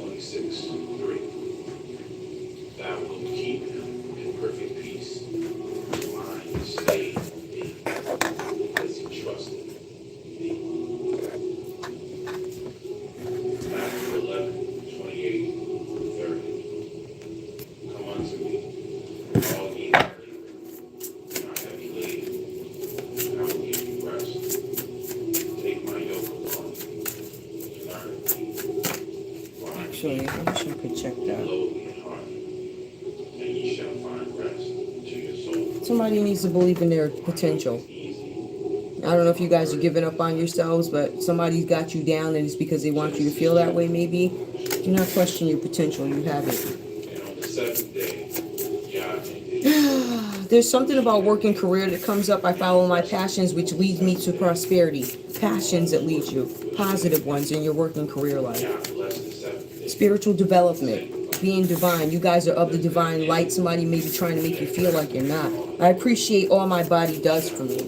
26:3. Thou wilt keep him in perfect peace, whose mind is stayed on thee, because he trusted thee. Matthew 11:28-30. Come unto me, all ye that labor and are heavy laden, and I will give you rest. Take my yoke upon you, and learn of me. Actually, I wish I could check that. Somebody needs to believe in their potential. I don't know if you guys are giving up on yourselves, but somebody's got you down and it's because they want you to feel that way maybe. Do not question your potential. You have it. There's something about working career that comes up. I follow my passions, which leads me to prosperity. Passions that lead you. Positive ones in your working career life. Spiritual development. Being divine. You guys are of the divine light. Somebody may be trying to make you feel like you're not. I appreciate all my body does for me.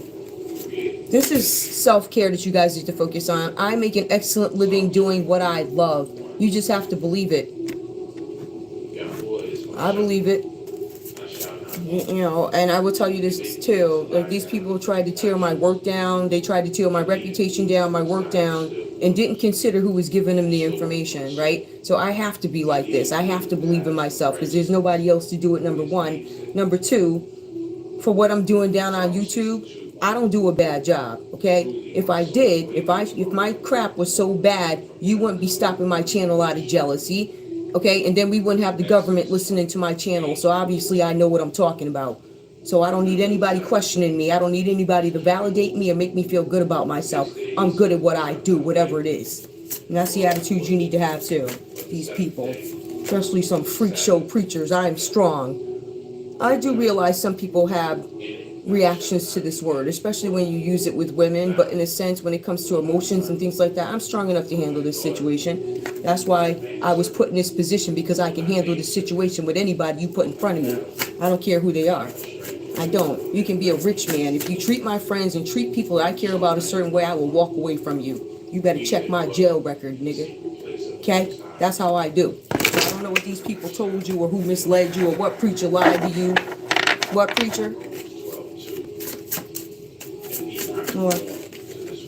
This is self-care that you guys need to focus on. I make an excellent living doing what I love. You just have to believe it. I believe it. You know, and I will tell you this too. Like, these people tried to tear my work down. They tried to tear my reputation down, my work down, and didn't consider who was giving them the information, right? So I have to be like this. I have to believe in myself because there's nobody else to do it, number one. Number two, for what I'm doing down on YouTube, I don't do a bad job, okay? If I did, if my crap was so bad, you wouldn't be stopping my channel out of jealousy, okay? And then we wouldn't have the government listening to my channel. So obviously I know what I'm talking about. So I don't need anybody questioning me. I don't need anybody to validate me or make me feel good about myself. I'm good at what I do, whatever it is. And that's the attitude you need to have too, these people. Especially some freak show preachers. I am strong. I do realize some people have reactions to this word, especially when you use it with women, but in a sense, when it comes to emotions and things like that, I'm strong enough to handle this situation. That's why I was put in this position, because I can handle this situation with anybody you put in front of me. I don't care who they are. I don't. You can be a rich man. If you treat my friends and treat people that I care about a certain way, I will walk away from you. You better check my jail record, nigga. Okay? That's how I do. So I don't know what these people told you or who misled you or what preacher lied to you. What preacher?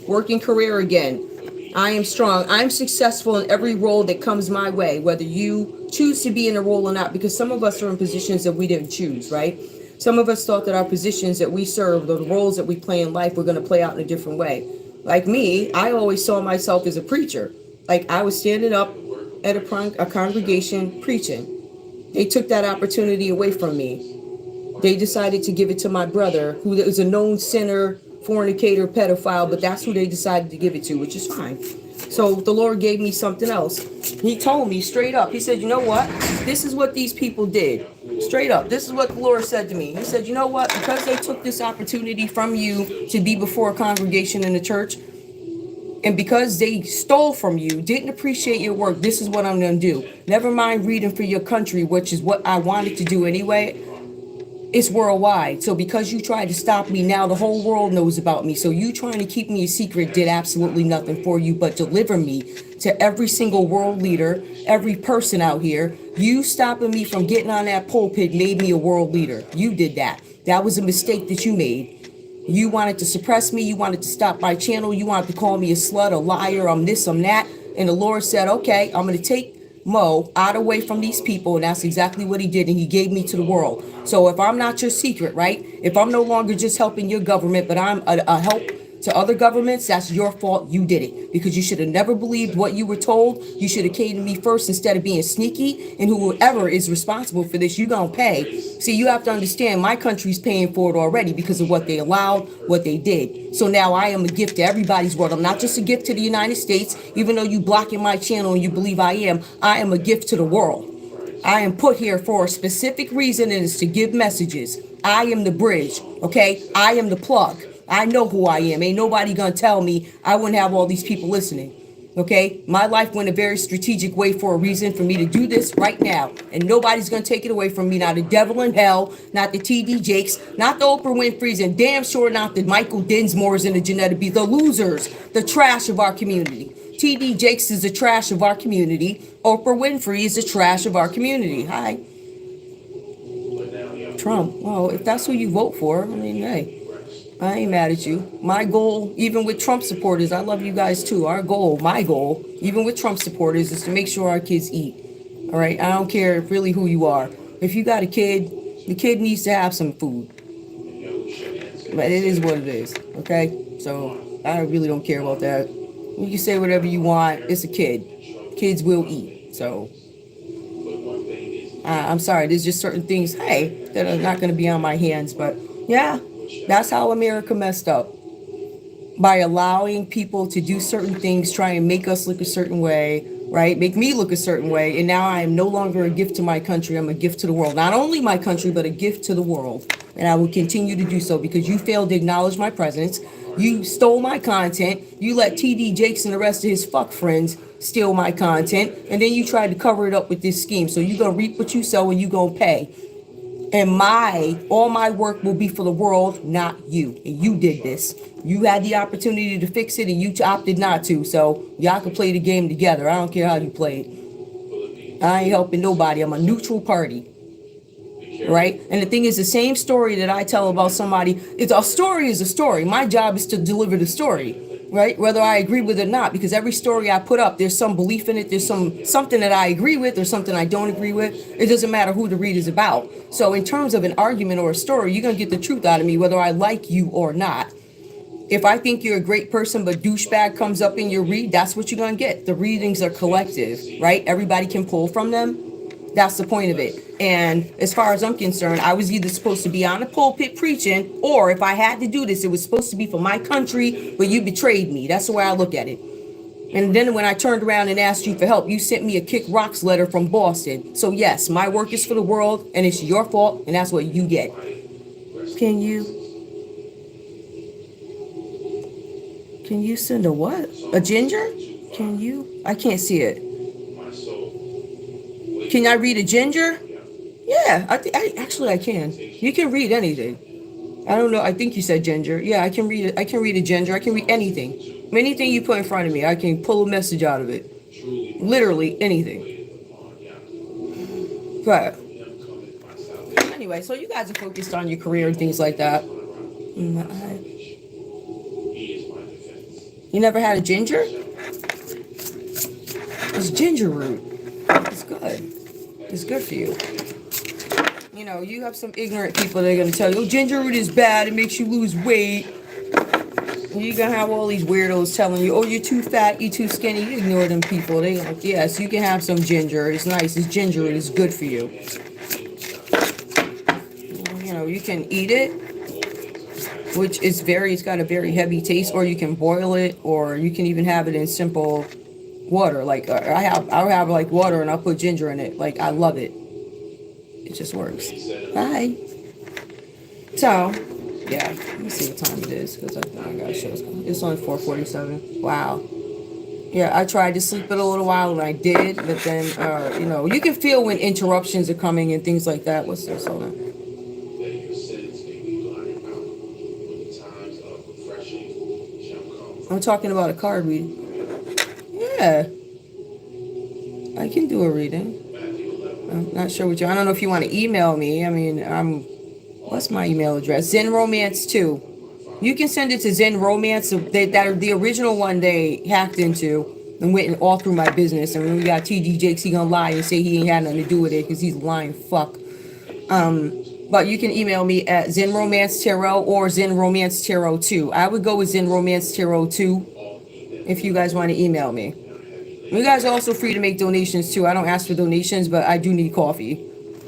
Working career again. I am strong. I'm successful in every role that comes my way, whether you choose to be in a role or not, because some of us are in positions that we didn't choose, right? Some of us thought that our positions that we serve, the roles that we play in life, were going to play out in a different way. Like me, I always saw myself as a preacher. Like, I was standing up at a congregation preaching. They took that opportunity away from me. They decided to give it to my brother, who is a known sinner, fornicator, pedophile, but that's who they decided to give it to, which is fine. So the Lord gave me something else. He told me straight up. He said, you know what? This is what these people did. Straight up. This is what the Lord said to me. He said, you know what? Because they took this opportunity from you to be before a congregation in the church, and because they stole from you, didn't appreciate your work, this is what I'm going to do. Never mind reading for your country, which is what I wanted to do anyway. It's worldwide. So because you tried to stop me, now the whole world knows about me. So you trying to keep me a secret did absolutely nothing for you but deliver me to every single world leader, every person out here. You stopping me from getting on that pulpit made me a world leader. You did that. That was a mistake that you made. You wanted to suppress me. You wanted to stop my channel. You wanted to call me a slut, a liar, I'm this, I'm that. And the Lord said, okay, I'm going to take Mo out away from these people, and that's exactly what he did, and he gave me to the world. So if I'm not your secret, right, if I'm no longer just helping your government, but I'm a help to other governments, that's your fault. You did it, because you should have never believed what you were told. You should have came to me first instead of being sneaky, and whoever is responsible for this, you're gonna pay. See, you have to understand, my country's paying for it already because of what they allowed, what they did. So now I am a gift to everybody's world. I'm not just a gift to the United States, even though you blocking my channel and you believe I am a gift to the world. I am put here for a specific reason, and it's to give messages. I am the bridge, okay? I am the plug. I know who I am. Ain't nobody gonna tell me I wouldn't have all these people listening. Okay? My life went a very strategic way for a reason, for me to do this right now. And nobody's gonna take it away from me. Not the devil in hell, not the TD Jakes, not the Oprah Winfrey's, and damn sure not the Michael Dinsmores and the Janetta B. The losers, the trash of our community. TD Jakes is the trash of our community. Oprah Winfrey is the trash of our community. Hi. Trump. Well, if that's who you vote for, I mean, hey, I ain't mad at you. My goal, even with Trump supporters, I love you guys too. Our goal, my goal, even with Trump supporters, is to make sure our kids eat. All right? I don't care really who you are. If you got a kid, the kid needs to have some food. But it is what it is. Okay? So I really don't care about that. You can say whatever you want. It's a kid. Kids will eat. So I'm sorry. There's just certain things, hey, that are not going to be on my hands. But yeah, that's how America messed up. By allowing people to do certain things, try and make us look a certain way, right? Make me look a certain way. And now I am no longer a gift to my country. I'm a gift to the world. Not only my country, but a gift to the world. And I will continue to do so because you failed to acknowledge my presence. You stole my content. You let TD Jakes and the rest of his fuck friends steal my content. And then you tried to cover it up with this scheme. So you're going to reap what you sow and you're going to pay. And all my work will be for the world, not you. And you did this. You had the opportunity to fix it and you opted not to. So y'all can play the game together. I don't care how you play it. I ain't helping nobody. I'm a neutral party. Right? And the thing is, the same story that I tell about somebody, a story is a story. My job is to deliver the story. Right? Whether I agree with it or not, because every story I put up, there's some belief in it. There's something that I agree with or something I don't agree with. It doesn't matter who the read is about. So in terms of an argument or a story, you're going to get the truth out of me, whether I like you or not. If I think you're a great person, but douchebag comes up in your read, that's what you're going to get. The readings are collective, right? Everybody can pull from them. That's the point of it. And as far as I'm concerned, I was either supposed to be on the pulpit preaching, or if I had to do this, it was supposed to be for my country, but you betrayed me. That's the way I look at it. And then when I turned around and asked you for help, you sent me a kick rocks letter from Boston. So yes, my work is for the world, and it's your fault, and that's what you get. Can you send a what? A ginger? Can you? I can't see it. Can I read a ginger? Yeah, I can. You can read anything. I don't know. I think you said ginger. Yeah, I can read it. I can read a ginger. I can read anything. Anything you put in front of me, I can pull a message out of it. Literally anything. But anyway, so you guys are focused on your career and things like that. You never had a ginger? It's ginger root. It's good. It's good for you. You know, you have some ignorant people that are going to tell you, oh, ginger root is bad. It makes you lose weight. You're going to have all these weirdos telling you, oh, you're too fat, you're too skinny. You ignore them people. They're like, yes, you can have some ginger. It's nice. It's ginger root. It's good for you. You know, you can eat it, which is it's got a very heavy taste, or you can boil it, or you can even have it in simple water. Like I'll have like water and I'll put ginger in it. Like I love it. It just works. Bye. So yeah, let me see what time it is because I got a show. It's only 4:47. Wow. Yeah, I tried to sleep it a little while and I did, but then you know, you can feel when interruptions are coming and things like that. What's this? Hold on. I'm talking about a card reading. Yeah. I can do a reading. I'm not sure what I don't know if you want to email me. I mean, what's my email address? zenromance2. You can send it to Zen Romance. That the original one they hacked into and went all through my business. And when we got TD Jakes, he gonna lie and say he ain't had nothing to do with it because he's lying fuck. But you can email me at zenromance tarot or zenromance tarot2. I would go with zenromance tarot2 if you guys want to email me. You guys are also free to make donations too. I don't ask for donations, but I do need coffee.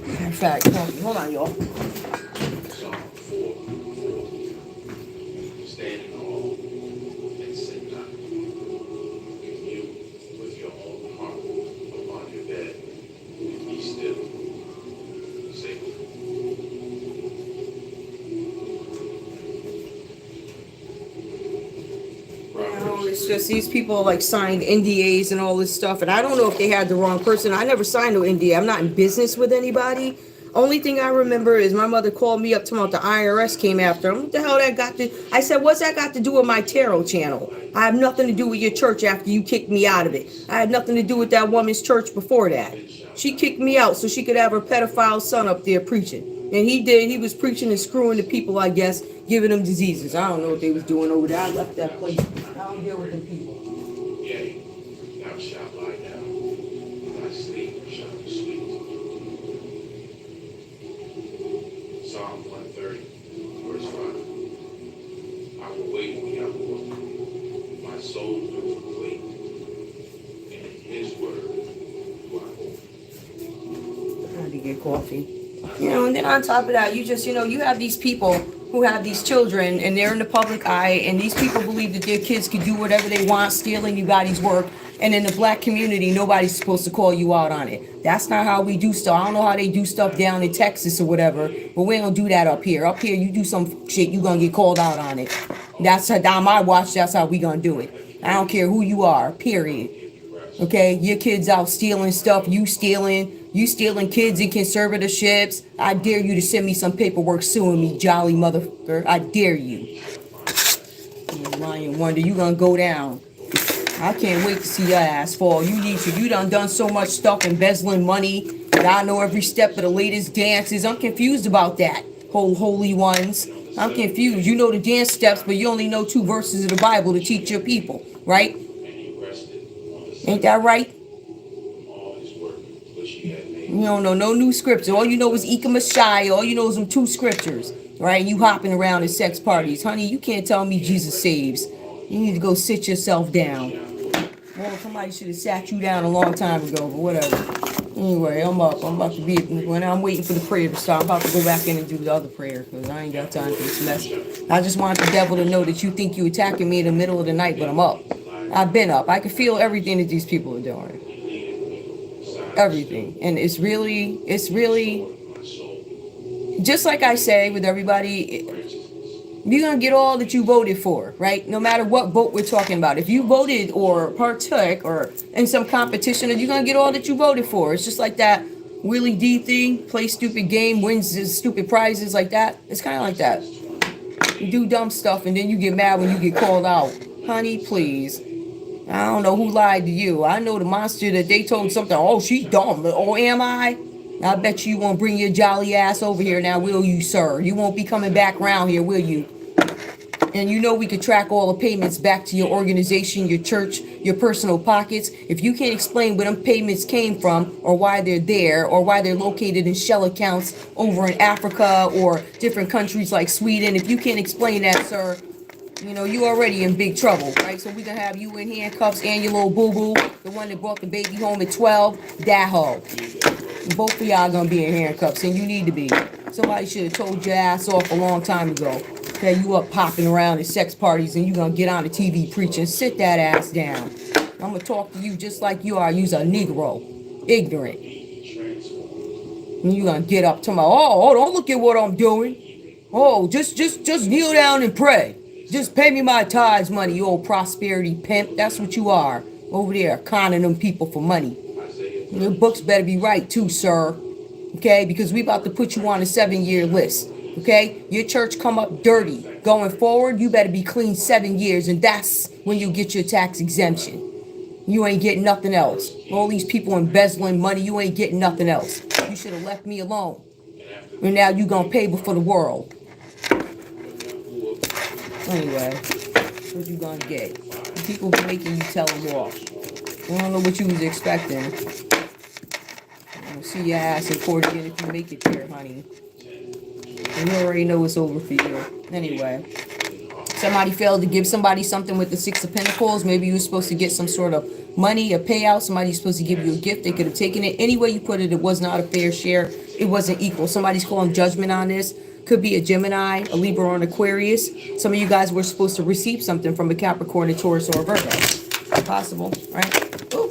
In fact, coffee. Hold on, y'all. It's just these people like signed NDAs and all this stuff, and I don't know if they had the wrong person. I never signed no NDA. I'm not in business with anybody. Only thing I remember is my mother called me up talking about the IRS came after him. What the hell that got to? I said, what's that got to do with my tarot channel? I have nothing to do with your church after you kicked me out of it. I had nothing to do with that woman's church before that. She kicked me out so she could have her pedophile son up there preaching. And he did. He was preaching and screwing the people, I guess, giving them diseases. I don't know what they was doing over there. I left that place. I don't deal with them people. Yea, thou shalt lie down, thy sleep shall be sweet. Psalm 130, verse 5. I will wait on Yahweh, my soul will wait, and in his word do I hope. I had to get coffee. And then on top of that, you have these people who have these children and they're in the public eye, and these people believe that their kids can do whatever they want, stealing anybody's work. And in the black community, nobody's supposed to call you out on it. That's not how we do stuff. I don't know how they do stuff down in Texas or whatever, but we don't do that up here. Up here, you do some shit, you gonna get called out on it. That's how, on my watch, that's how we gonna do it. I don't care who you are, period. Okay, your kids out stealing stuff, you stealing kids in conservatorships. I dare you to send me some paperwork suing me, jolly motherfucker. I dare you. You lying wonder, you gonna go down. I can't wait to see your ass fall. You done so much stuff, embezzling money. I know every step of the latest dances. I'm confused about that. Holy ones. I'm confused. You know the dance steps, but you only know 2 verses of the Bible to teach your people, right? Ain't that right? You don't know no new scripture. All you know is Ika Messiah. All you know is them 2 scriptures, right? You hopping around at sex parties. Honey, you can't tell me Jesus saves. You need to go sit yourself down. Well, somebody should have sat you down a long time ago, but whatever. Anyway, I'm up. I'm about to be, when I'm waiting for the prayer to start, I'm about to go back in and do the other prayer, because I ain't got time for this mess. I just want the devil to know that you think you attacking me in the middle of the night, but I'm up. I've been up. I can feel everything that these people are doing. Everything. And it's really, just like I say with everybody, you're going to get all that you voted for, right? No matter what vote we're talking about. If you voted or partook or in some competition, you're going to get all that you voted for. It's just like that Willie D thing, play stupid game, wins stupid prizes like that. It's kind of like that. You do dumb stuff and then you get mad when you get called out. Honey, please. I don't know who lied to you. I know the monster that they told something. Oh, she's dumb. Oh, am I? I bet you won't bring your jolly ass over here now, will you, sir? You won't be coming back around here, will you? And you know we could track all the payments back to your organization, your church, your personal pockets. If you can't explain where them payments came from or why they're there or why they're located in shell accounts over in Africa or different countries like Sweden, if you can't explain that, sir, you know, you already in big trouble, right? So we gonna have you in handcuffs and your little boo-boo, the one that brought the baby home at 12, that hoe. Both of y'all gonna be in handcuffs, and you need to be. Somebody should have told your ass off a long time ago. Okay, you up popping around at sex parties and you gonna get on the TV preaching. Sit that ass down. I'm gonna talk to you just like you are. You's a Negro. Ignorant. And you gonna get up to my, oh, don't look at what I'm doing. Oh, just kneel down and pray. Just pay me my tithes money, you old prosperity pimp. That's what you are. Over there, conning them people for money. And your books better be right too, sir. Okay, because we about to put you on a 7-year list. Okay, your church come up dirty. Going forward, you better be clean 7 years, and that's when you get your tax exemption. You ain't getting nothing else. All these people embezzling money, you ain't getting nothing else. You should have left me alone. And now you gonna pay before the world. Anyway, what you gonna get? People be making you tell them off. I don't know what you was expecting. I'll see your ass in court again if you make it there, honey. And you already know it's over for you. Anyway, somebody failed to give somebody something with the 6 of Pentacles. Maybe you were supposed to get some sort of money, a payout. Somebody's supposed to give you a gift. They could have taken it. Any way you put it, it was not a fair share. It wasn't equal. Somebody's calling judgment on this. Could be a Gemini, a Libra, or an Aquarius. Some of you guys were supposed to receive something from a Capricorn, a Taurus, or a Virgo. Possible, right? Ooh.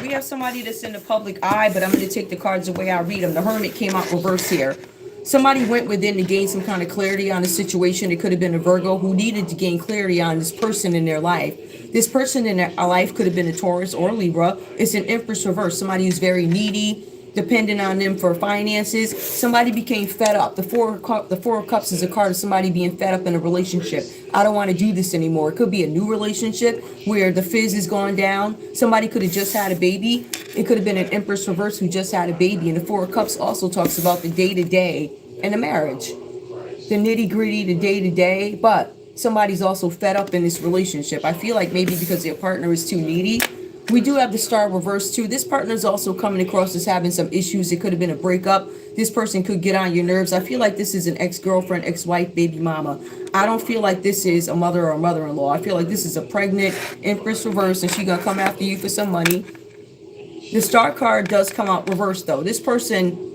We have somebody that's in the public eye, but I'm going to take the cards the way I read them. The Hermit came out reverse here. Somebody went within to gain some kind of clarity on a situation. It could have been a Virgo who needed to gain clarity on this person in their life. This person in their life could have been a Taurus or a Libra. It's an Empress reverse. Somebody who's very needy, depending on them for finances. Somebody became fed up. The four of cups is a card of somebody being fed up in a relationship. I don't want to do this anymore. It could be a new relationship where the fizz is gone down. Somebody could have just had a baby. It could have been an Empress reverse who just had a baby. And the Four of Cups also talks about the day-to-day in a marriage, the nitty-gritty, the day-to-day. But somebody's also fed up in this relationship. I feel like maybe because their partner is too needy. We do have the Star reverse too. This partner is also coming across as having some issues. It could have been a breakup. This person could get on your nerves. I feel like this is an ex-girlfriend, ex-wife, baby mama. I don't feel like this is a mother or a mother-in-law. I feel like this is a pregnant Empress reverse, and she's gonna come after you for some money. The Star card does come out reversed though. This person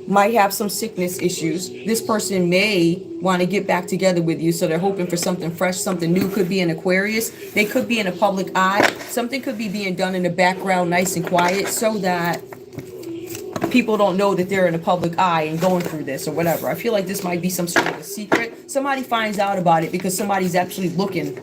might have some sickness issues. This person may want to get back together with you, so they're hoping for something fresh, something new. Could be an Aquarius. They could be in a public eye. Something could be being done in the background, nice and quiet, so that people don't know that they're in a public eye and going through this or whatever. I feel like this might be some sort of a secret. Somebody finds out about it because somebody's actually looking.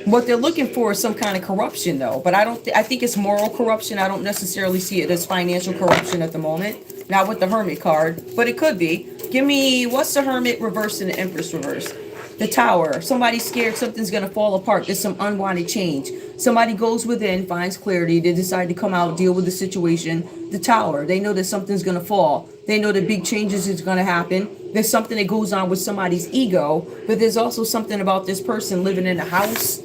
What they're looking for is some kind of corruption, though. But I think it's moral corruption. I don't necessarily see it as financial corruption at the moment. Not with the Hermit card, but it could be. Give me, what's the Hermit reverse and the Empress reverse? The Tower. Somebody's scared something's going to fall apart. There's some unwanted change. Somebody goes within, finds clarity. They decide to come out, deal with the situation. The Tower. They know that something's going to fall. They know that big changes is going to happen. There's something that goes on with somebody's ego, but there's also something about this person living in a house.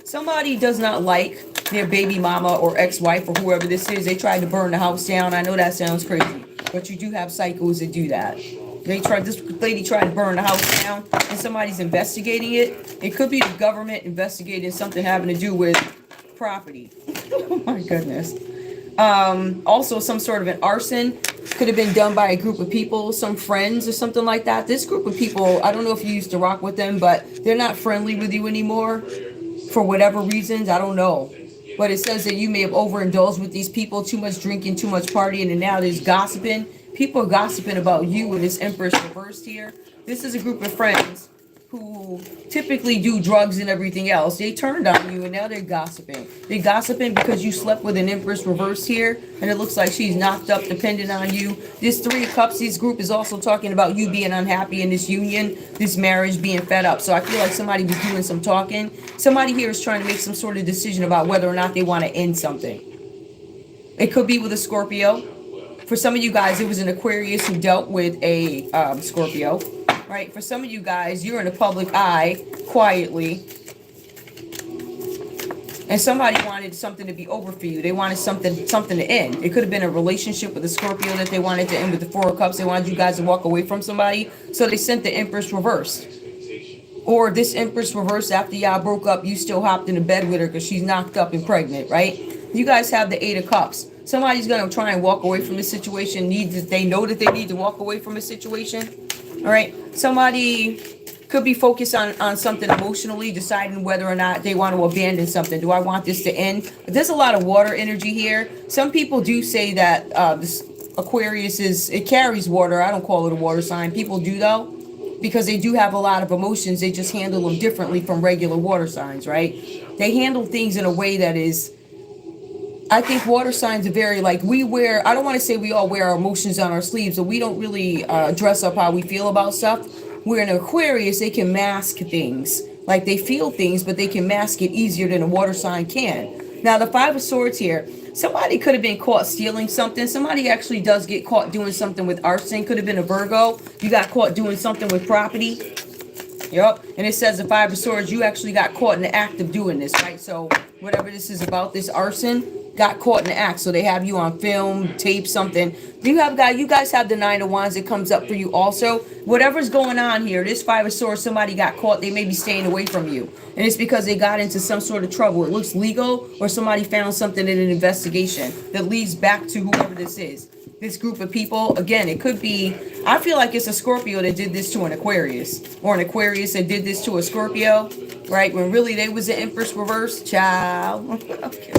Somebody does not like their baby mama or ex-wife or whoever this is. They tried to burn the house down. I know that sounds crazy, but you do have psychos that do that. This lady tried to burn the house down, and somebody's investigating it. It could be the government investigating something having to do with property. Oh my goodness. Also some sort of an arson could have been done by a group of people, some friends or something like that. This group of people, I don't know if you used to rock with them, but they're not friendly with you anymore for whatever reasons. I don't know. But it says that you may have overindulged with these people, too much drinking, too much partying, and now there's gossiping. People are gossiping about you with this Empress reversed here. This is a group of friends who typically do drugs and everything else. They turned on you and now they're gossiping. They're gossiping because you slept with an Empress reversed here, and it looks like she's knocked up depending on you. This Three of Cups, this group is also talking about you being unhappy in this union, this marriage, being fed up. So I feel like somebody was doing some talking. Somebody here is trying to make some sort of decision about whether or not they want to end something. It could be with a Scorpio. For some of you guys, it was an Aquarius who dealt with a Scorpio. Right? For some of you guys, you're in a public eye quietly, and somebody wanted something to be over for you. They wanted something to end. It could have been a relationship with a Scorpio that they wanted to end with the Four of Cups. They wanted you guys to walk away from somebody, so they sent the Empress reversed. Or this Empress reversed, after y'all broke up, you still hopped into bed with her because she's knocked up and pregnant, right? You guys have the Eight of Cups. Somebody's going to try and walk away from this situation. They know that they need to walk away from a situation. All right, somebody could be focused on something emotionally, deciding whether or not they want to abandon something. Do I want this to end? There's a lot of water energy here. Some people do say that this Aquarius it carries water. I don't call it a water sign. People do though, because they do have a lot of emotions. They just handle them differently from regular water signs, right? They handle things in a way that is, I think water signs are very, like, I don't want to say we all wear our emotions on our sleeves, but we don't really dress up how we feel about stuff. Where in Aquarius, they can mask things. Like, they feel things, but they can mask it easier than a water sign can. Now, the Five of Swords here, somebody could have been caught stealing something. Somebody actually does get caught doing something with arson. Could have been a Virgo. You got caught doing something with property. Yep. And it says the Five of Swords, you actually got caught in the act of doing this, right? So whatever this is about, this arson, got caught in the act. So they have you on film, tape, something. You guys have the Nine of Wands that comes up for you also. Whatever's going on here, this Five of Swords, somebody got caught. They may be staying away from you. And it's because they got into some sort of trouble. It looks legal, or somebody found something in an investigation that leads back to whoever this is. This group of people, again, it could be, I feel like it's a Scorpio that did this to an Aquarius, or an Aquarius that did this to a Scorpio, right? When really they was the Empress reverse, child. Okay.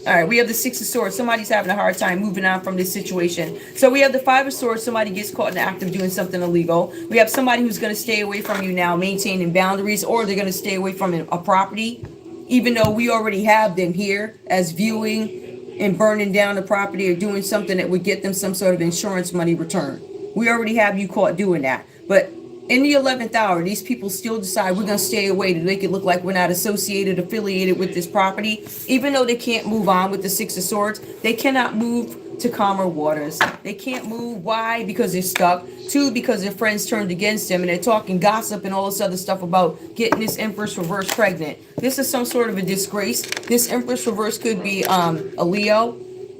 All right, we have the Six of Swords. Somebody's having a hard time moving on from this situation. So we have the Five of Swords. Somebody gets caught in the act of doing something illegal. We have somebody who's going to stay away from you now, maintaining boundaries, or they're going to stay away from a property, even though we already have them here as viewing and burning down the property or doing something that would get them some sort of insurance money return. We already have you caught doing that. But in the 11th hour, these people still decide we're going to stay away to make it look like we're not associated, affiliated with this property. Even though they can't move on with the Six of Swords, they cannot move to calmer waters. They can't move. Why? Because they're stuck. Two, because their friends turned against them and they're talking gossip and all this other stuff about getting this Empress reverse pregnant. This is some sort of a disgrace. This Empress reverse could be a Leo.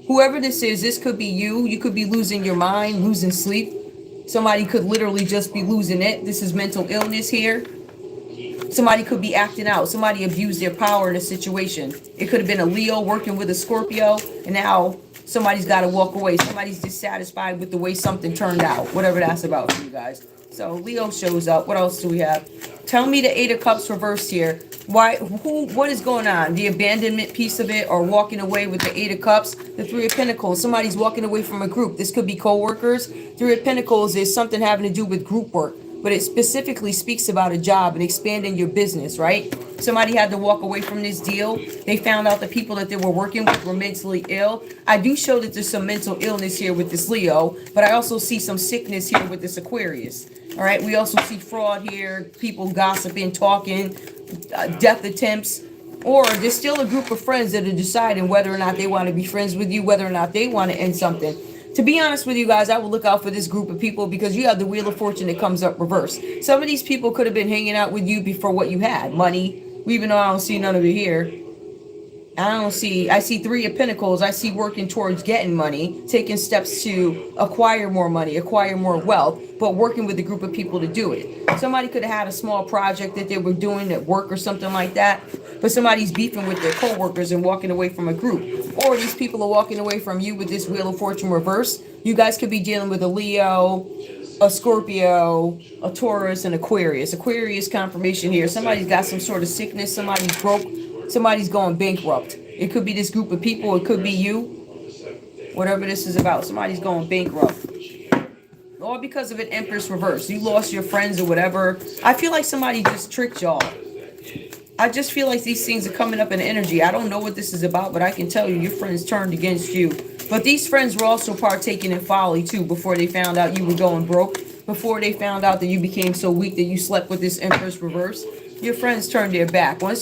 Whoever this is, this could be you. You could be losing your mind, losing sleep. Somebody could literally just be losing it. This is mental illness here. Somebody could be acting out. Somebody abused their power in a situation. It could have been a Leo working with a Scorpio, and now somebody's got to walk away. Somebody's dissatisfied with the way something turned out, whatever that's about for you guys. So Leo shows up. What else do we have? Tell me the Eight of Cups reversed here. Why? What is going on? The abandonment piece of it, or walking away with the Eight of Cups? The Three of Pentacles. Somebody's walking away from a group. This could be co-workers. Three of Pentacles is something having to do with group work, but it specifically speaks about a job and expanding your business, right? Somebody had to walk away from this deal. They found out the people that they were working with were mentally ill. I do show that there's some mental illness here with this Leo, but I also see some sickness here with this Aquarius. All right, we also see fraud here, people gossiping, talking, death attempts, or there's still a group of friends that are deciding whether or not they want to be friends with you, whether or not they want to end something. To be honest with you guys, I would look out for this group of people because you have the Wheel of Fortune that comes up reverse. Some of these people could have been hanging out with you before what you had, money, even though I don't see none of it here. I see Three of Pentacles. I see working towards getting money, taking steps to acquire more money, acquire more wealth, but working with a group of people to do it. Somebody could have had a small project that they were doing at work or something like that, but somebody's beefing with their co-workers and walking away from a group. Or these people are walking away from you with this Wheel of Fortune reverse. You guys could be dealing with a Leo, a Scorpio, a Taurus, and Aquarius. Aquarius confirmation here. Somebody's got some sort of sickness. Somebody's broke. Somebody's going bankrupt. It could be this group of people. It could be you. Whatever this is about. Somebody's going bankrupt. All because of an Empress reverse. You lost your friends or whatever. I feel like somebody just tricked y'all. I just feel like these things are coming up in energy. I don't know what this is about, but I can tell you your friends turned against you. But these friends were also partaking in folly too before they found out you were going broke. Before they found out that you became so weak that you slept with this Empress reverse. Your friends turned their back. I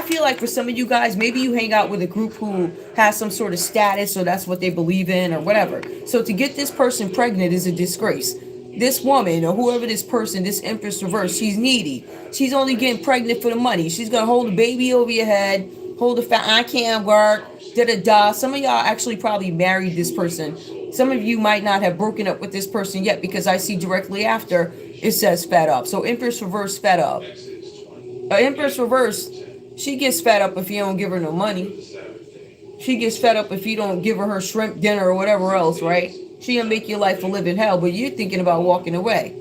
feel like for some of you guys, maybe you hang out with a group who has some sort of status, or that's what they believe in or whatever. So to get this person pregnant is a disgrace. This woman or whoever this person, this Empress reverse, she's needy. She's only getting pregnant for the money. She's going to hold a baby over your head, hold I can't work, da-da-da. Some of y'all actually probably married this person. Some of you might not have broken up with this person yet because I see directly after it says fed up. So Empress reverse, fed up. Empress reverse, she gets fed up if you don't give her no money. She gets fed up if you don't give her shrimp dinner or whatever else, right? She gonna make your life a living hell, but you're thinking about walking away.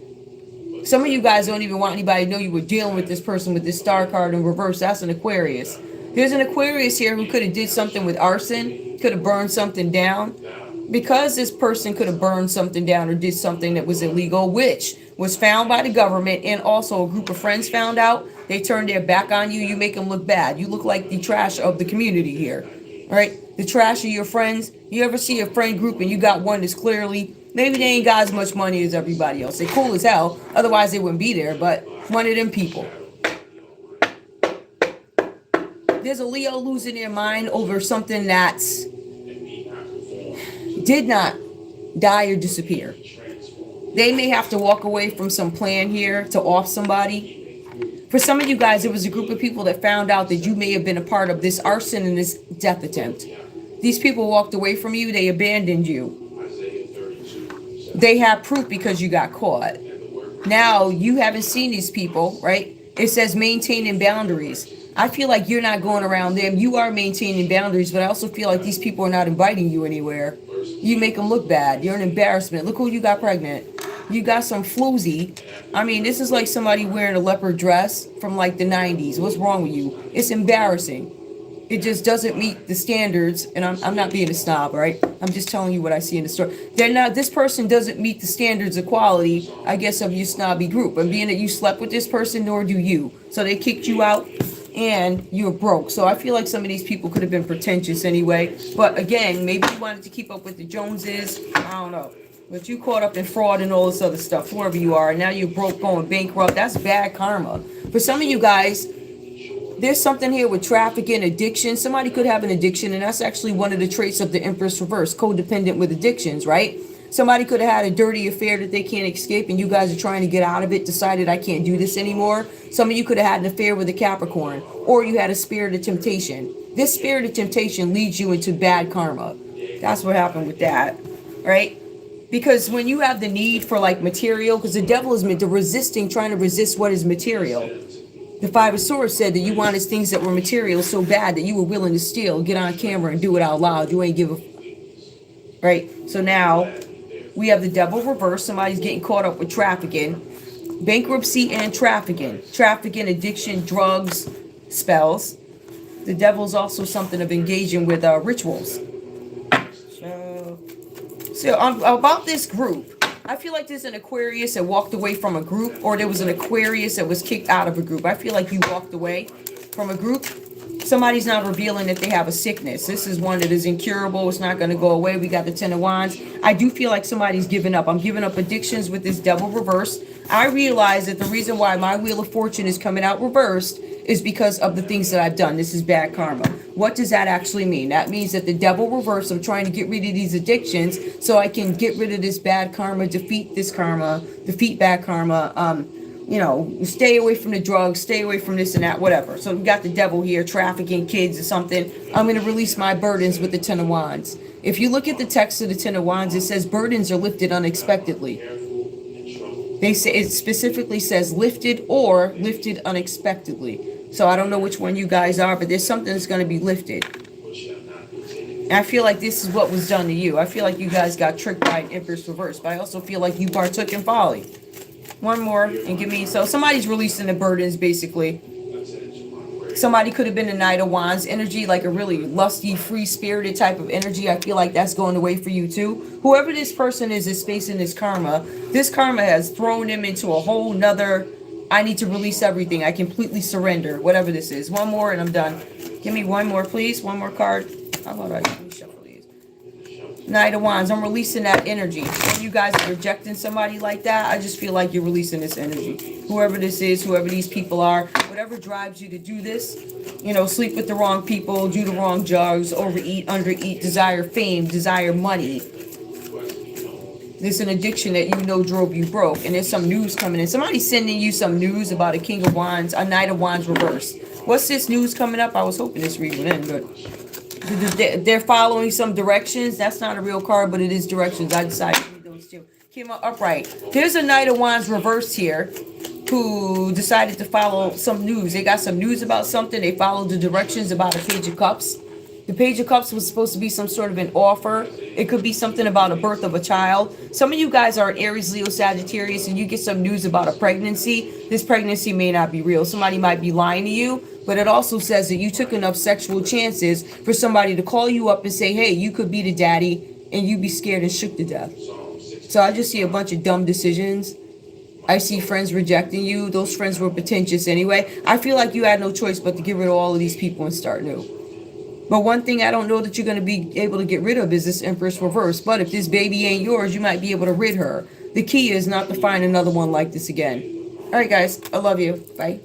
Some of you guys don't even want anybody to know you were dealing with this person with this star card in reverse. That's an Aquarius. There's an Aquarius here who could have did something with arson, could have burned something down. Because this person could have burned something down or did something that was illegal, which was found by the government, and also a group of friends found out, they turned their back on you. You make them look bad. You look like the trash of the community here, right? The trash of your friends. You ever see a friend group and you got one that's clearly, maybe they ain't got as much money as everybody else. They're cool as hell. Otherwise they wouldn't be there, but one of them people. There's a Leo losing their mind over something that's did not die or disappear. They may have to walk away from some plan here to off somebody. For some of you guys, it was a group of people that found out that you may have been a part of this arson and this death attempt. These people walked away from you. They abandoned you. They have proof because you got caught. Now, you haven't seen these people, right? It says maintaining boundaries. I feel like you're not going around them. You are maintaining boundaries, but I also feel like these people are not inviting you anywhere. You make them look bad. You're an embarrassment. Look who you got pregnant. You got some floozy. I mean, this is like somebody wearing a leopard dress from like the 90s. What's wrong with you? It's embarrassing. It just doesn't meet the standards. And I'm not being a snob, right? I'm just telling you what I see in the store. This person doesn't meet the standards of quality, I guess, of your snobby group. And being that you slept with this person, nor do you. So they kicked you out. and you're broke. So I feel like some of these people could have been pretentious anyway. But again, maybe you wanted to keep up with the Joneses. I don't know. But you caught up in fraud and all this other stuff, whoever you are. And now you're broke, going bankrupt. That's bad karma. For some of you guys, there's something here with trafficking, addiction. Somebody could have an addiction, and that's actually one of the traits of the Empress Reverse, codependent with addictions, right? Somebody could have had a dirty affair that they can't escape, and you guys are trying to get out of it, decided I can't do this anymore. Some of you could have had an affair with a Capricorn, or you had a spirit of temptation. This spirit of temptation leads you into bad karma. That's what happened with that, right? Because when you have the need for like material, because the devil is trying to resist what is material. The Five of Swords said that you wanted things that were material so bad that you were willing to steal, get on camera and do it out loud. You ain't give a... Right? So now we have the devil reverse. Somebody's getting caught up with trafficking. Bankruptcy and trafficking. Trafficking, addiction, drugs, spells. The devil's also something of engaging with rituals. So about this group, I feel like there's an Aquarius that walked away from a group, or there was an Aquarius that was kicked out of a group. I feel like you walked away from a group. Somebody's not revealing that they have a sickness. This is one that is incurable. It's not going to go away. We got the Ten of Wands. I do feel like somebody's giving up. I'm giving up addictions with this devil reverse. I realize that the reason why my Wheel of Fortune is coming out reversed is because of the things that I've done. This is bad karma. What does that actually mean? That means that the devil reverse, I'm trying to get rid of these addictions so I can get rid of this bad karma, defeat this karma, defeat bad karma, you know, stay away from the drugs, stay away from this and that, whatever. So we got the devil here, trafficking kids or something. I'm going to release my burdens with the Ten of Wands. If you look at the text of the Ten of Wands, it says burdens are lifted unexpectedly. They say, it specifically says lifted or lifted unexpectedly. So I don't know which one you guys are, but there's something that's going to be lifted. And I feel like this is what was done to you. I feel like you guys got tricked by an Empress Reverse, but I also feel like you partook in folly. One more and give me, so somebody's releasing the burdens basically. Somebody could have been a Knight of Wands energy, like a really lusty, free-spirited type of energy. I feel like that's going away for you too. Whoever this person is facing this karma. This karma has thrown them into a whole nother, I need to release everything. I completely surrender, whatever this is. One more and I'm done. Give me one more, please. One more card. How about I shuffle these? Knight of Wands. I'm releasing that energy. When you guys are rejecting somebody like that, I just feel like you're releasing this energy. Whoever this is, whoever these people are, whatever drives you to do this, you know, sleep with the wrong people, do the wrong drugs, overeat, undereat, desire fame, desire money. There's an addiction that you know drove you broke, and there's some news coming in. Somebody's sending you some news about a King of Wands, a Knight of Wands reverse. What's this news coming up? I was hoping this read would end, but they're following some directions. That's not a real card, but it is directions. I decided to read those two. Came up upright. There's a Knight of Wands reverse here who decided to follow some news. They got some news about something. They followed the directions about a Page of Cups. The Page of Cups was supposed to be some sort of an offer. It could be something about a birth of a child. Some of you guys are Aries, Leo, Sagittarius, and you get some news about a pregnancy. This pregnancy may not be real. Somebody might be lying to you, but it also says that you took enough sexual chances for somebody to call you up and say, hey, you could be the daddy, and you be scared and shook to death. So I just see a bunch of dumb decisions. I see friends rejecting you. Those friends were pretentious anyway. I feel like you had no choice but to get rid of all of these people and start new. But one thing I don't know that you're going to be able to get rid of is this Empress Reverse. But if this baby ain't yours, you might be able to rid her. The key is not to find another one like this again. All right, guys. I love you. Bye.